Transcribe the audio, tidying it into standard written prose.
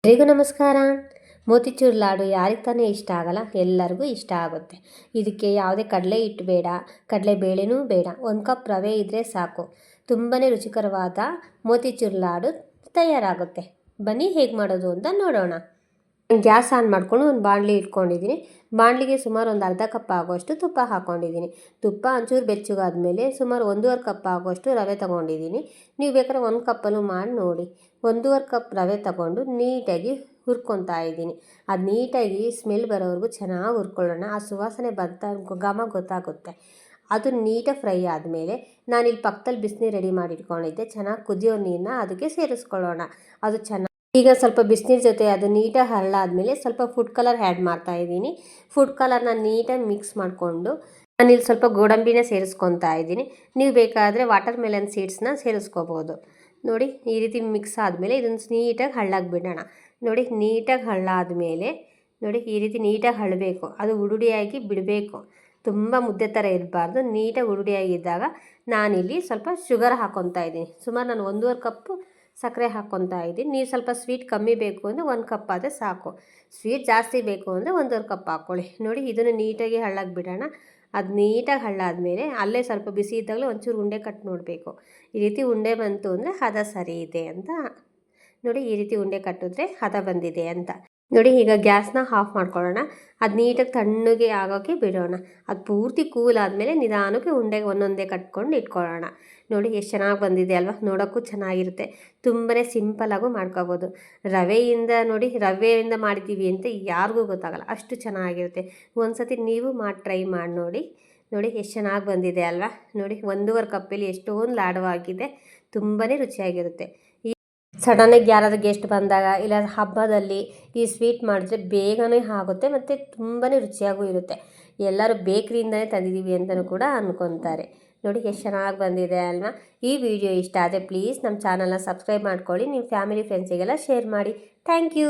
ಎಲ್ರಿಗೂ ನಮಸ್ಕಾರ. ಮೋತಿಚೂರ್ ಲಾಡು ಯಾರಿಗೆ ತಾನೇ ಇಷ್ಟ ಆಗಲ್ಲ, ಎಲ್ಲರಿಗೂ ಇಷ್ಟ ಆಗುತ್ತೆ. ಇದಕ್ಕೆ ಯಾವುದೇ ಕಡಲೆ ಹಿಟ್ಟು ಬೇಡ, ಕಡಲೆ ಬೇಳೆನೂ ಬೇಡ, 1 ಕಪ್ ರವೆ ಇದ್ದರೆ ಸಾಕು. ತುಂಬಾ ರುಚಿಕರವಾದ ಮೋತಿಚೂರ್ ಲಾಡು ತಯಾರಾಗುತ್ತೆ. ಬನ್ನಿ ಹೇಗೆ ಮಾಡೋದು ಅಂತ ನೋಡೋಣ. ಗ್ಯಾಸ್ ಆನ್ ಮಾಡಿಕೊಂಡು ಒಂದು ಬಾಣಲಿ ಇಟ್ಕೊಂಡಿದ್ದೀನಿ. ಬಾಣಲಿಗೆ ಸುಮಾರು ಒಂದು ಅರ್ಧ ಕಪ್ ಆಗುವಷ್ಟು ತುಪ್ಪ ಹಾಕ್ಕೊಂಡಿದ್ದೀನಿ. ತುಪ್ಪ ಒಂಚೂರು ಬೆಚ್ಚಗಾದ್ಮೇಲೆ ಸುಮಾರು 1.5 ಕಪ್ ಆಗುವಷ್ಟು ರವೆ ತೊಗೊಂಡಿದ್ದೀನಿ. ನೀವು ಬೇಕಾದ್ರೆ 1 ಕಪ್ಪಲ್ಲೂ ಮಾಡಿ ನೋಡಿ. 1.5 ಕಪ್ ರವೆ ತಗೊಂಡು ನೀಟಾಗಿ ಹುರ್ಕೊತಾ ಇದ್ದೀನಿ. ಅದು ನೀಟಾಗಿ ಸ್ಮೆಲ್ ಬರೋವರೆಗೂ ಚೆನ್ನಾಗಿ ಹುರ್ಕೊಳ್ಳೋಣ. ಆ ಸುವಾಸನೆ ಬರ್ತಾ ಘಮ ಗೊತ್ತಾಗುತ್ತೆ. ಅದು ನೀಟಾಗಿ ಫ್ರೈ ಆದಮೇಲೆ ನಾನಿಲ್ಲಿ ಪಕ್ಕದಲ್ಲಿ ಬಿಸಿನೀರು ರೆಡಿ ಮಾಡಿ ಇಟ್ಕೊಂಡಿದ್ದೆ. ಚೆನ್ನಾಗಿ ಕುದಿಯೋ ನೀರನ್ನ ಅದಕ್ಕೆ ಸೇರಿಸ್ಕೊಳ್ಳೋಣ. ಅದು ಚೆನ್ನಾಗಿ ಈಗ ಸ್ವಲ್ಪ ಬಿಸಿನೀರು ಜೊತೆ ಅದು ನೀಟಾಗಿ ಹರಳಾದ್ಮೇಲೆ ಸ್ವಲ್ಪ ಫುಡ್ ಕಲರ್ ಆ್ಯಡ್ ಮಾಡ್ತಾಯಿದ್ದೀನಿ. ಫುಡ್ ಕಲರ್ನ ನೀಟಾಗಿ ಮಿಕ್ಸ್ ಮಾಡಿಕೊಂಡು ನಾನಿಲ್ಲಿ ಸ್ವಲ್ಪ ಗೋಡಂಬಿನ ಸೇರಿಸ್ಕೊತಾ ಇದ್ದೀನಿ. ನೀವು ಬೇಕಾದರೆ ವಾಟರ್ ಮೆಲನ್ ಸೀಡ್ಸ್ನ ಸೇರಿಸ್ಕೋಬೋದು. ನೋಡಿ, ಈ ರೀತಿ ಮಿಕ್ಸ್ ಆದಮೇಲೆ ಇದನ್ನು ನೀಟಾಗಿ ಹಳ್ಳಾಗಿ ಬಿಡೋಣ. ನೋಡಿ, ನೀಟಾಗಿ ಹಳ್ಳಾದ್ಮೇಲೆ ನೋಡಿ ಈ ರೀತಿ ನೀಟಾಗಿ ಹಳ್ಳಬೇಕು. ಅದು ಉರುಡಿಯಾಗಿ ಬಿಡಬೇಕು. ತುಂಬ ಮುದ್ದೆ ಥರ ಇರಬಾರ್ದು. ನೀಟಾಗಿ ಉರುಡಿಯಾಗಿದ್ದಾಗ ನಾನಿಲ್ಲಿ ಸ್ವಲ್ಪ ಶುಗರ್ ಹಾಕ್ಕೊತಾ ಇದ್ದೀನಿ. ಸುಮಾರು ನಾನು 1.5 ಕಪ್ಪು ಸಕ್ಕರೆ ಹಾಕ್ಕೊತಾ ಇದ್ದೀನಿ. ನೀವು ಸ್ವಲ್ಪ ಸ್ವೀಟ್ ಕಮ್ಮಿ ಬೇಕು ಅಂದರೆ 1 ಕಪ್ ಆದರೆ ಸಾಕು. ಸ್ವೀಟ್ ಜಾಸ್ತಿ ಬೇಕು ಅಂದರೆ 1.5 ಕಪ್ ಹಾಕ್ಕೊಳ್ಳಿ. ನೋಡಿ, ಇದನ್ನು ನೀಟಾಗಿ ಹಳ್ಳಾಗಿ ಬಿಡೋಣ. ಅದು ನೀಟಾಗಿ ಹಳ್ಳಾದ್ಮೇಲೆ ಅಲ್ಲೇ ಸ್ವಲ್ಪ ಬಿಸಿ ಇದ್ದಾಗಲೇ ಒಂಚೂರು ಉಂಡೆ ಕಟ್ ನೋಡಬೇಕು. ಈ ರೀತಿ ಉಂಡೆ ಬಂತು ಅಂದರೆ ಹದ ಸರಿ ಇದೆ ಅಂತ. ನೋಡಿ, ಈ ರೀತಿ ಉಂಡೆ ಕಟ್ಟಿದ್ರೆ ಹದ ಬಂದಿದೆ ಅಂತ. ನೋಡಿ, ಈಗ ಗ್ಯಾಸ್ನ ಆಫ್ ಮಾಡ್ಕೊಳ್ಳೋಣ. ಅದು ನೀಟಾಗಿ ತಣ್ಣಗೆ ಆಗೋಕ್ಕೆ ಬಿಡೋಣ. ಅದು ಪೂರ್ತಿ ಕೂಲ್ ಆದಮೇಲೆ ನಿಧಾನಕ್ಕೆ ಉಂಡೆಗೆ ಒಂದೊಂದೇ ಕಟ್ಕೊಂಡು ಇಟ್ಕೊಳ್ಳೋಣ. ನೋಡಿ, ಎಷ್ಟು ಚೆನ್ನಾಗಿ ಬಂದಿದೆ ಅಲ್ವಾ? ನೋಡೋಕ್ಕೂ ಚೆನ್ನಾಗಿರುತ್ತೆ. ತುಂಬಾ ಸಿಂಪಲಾಗೂ ಮಾಡ್ಕೋಬೋದು. ರವೆಯಿಂದ ಮಾಡಿದ್ದೀವಿ ಅಂತ ಯಾರಿಗೂ ಗೊತ್ತಾಗಲ್ಲ, ಅಷ್ಟು ಚೆನ್ನಾಗಿರುತ್ತೆ. ಒಂದು ಸತಿ ನೀವು ಟ್ರೈ ಮಾಡಿ ನೋಡಿ. ನೋಡಿ, ಎಷ್ಟು ಚೆನ್ನಾಗಿ ಬಂದಿದೆ ಅಲ್ವಾ? ನೋಡಿ, 1.5 ಕಪ್ಪಲ್ಲಿ ಎಷ್ಟೊಂದು ಲಾಡವಾಗಿದೆ. ತುಂಬಾ ರುಚಿಯಾಗಿರುತ್ತೆ. ಸಡನ್ನಾಗಿ ಯಾರಾದರೂ ಗೆಸ್ಟ್ ಬಂದಾಗ ಇಲ್ಲ ಹಬ್ಬದಲ್ಲಿ ಈ ಸ್ವೀಟ್ ಮಾಡಿದ್ರೆ ಬೇಗನೆ ಆಗುತ್ತೆ ಮತ್ತು ತುಂಬಾ ರುಚಿಯಾಗೂ ಇರುತ್ತೆ. ಎಲ್ಲರೂ ಬೇಕ್ರಿಯಿಂದಲೇ ತಂದಿದ್ದೀವಿ ಅಂತಲೂ ಕೂಡ ಅಂದ್ಕೊತಾರೆ. ನೋಡಿ, ಎಷ್ಟು ಚೆನ್ನಾಗಿ ಬಂದಿದೆ ಅಲ್ವಾ? ಈ ವಿಡಿಯೋ ಇಷ್ಟ ಆದರೆ ಪ್ಲೀಸ್ ನಮ್ಮ ಚಾನಲ್ನ ಸಬ್ಸ್ಕ್ರೈಬ್ ಮಾಡ್ಕೊಳ್ಳಿ. ನಿಮ್ಮ ಫ್ಯಾಮಿಲಿ ಫ್ರೆಂಡ್ಸಿಗೆಲ್ಲ ಶೇರ್ ಮಾಡಿ. Thank you.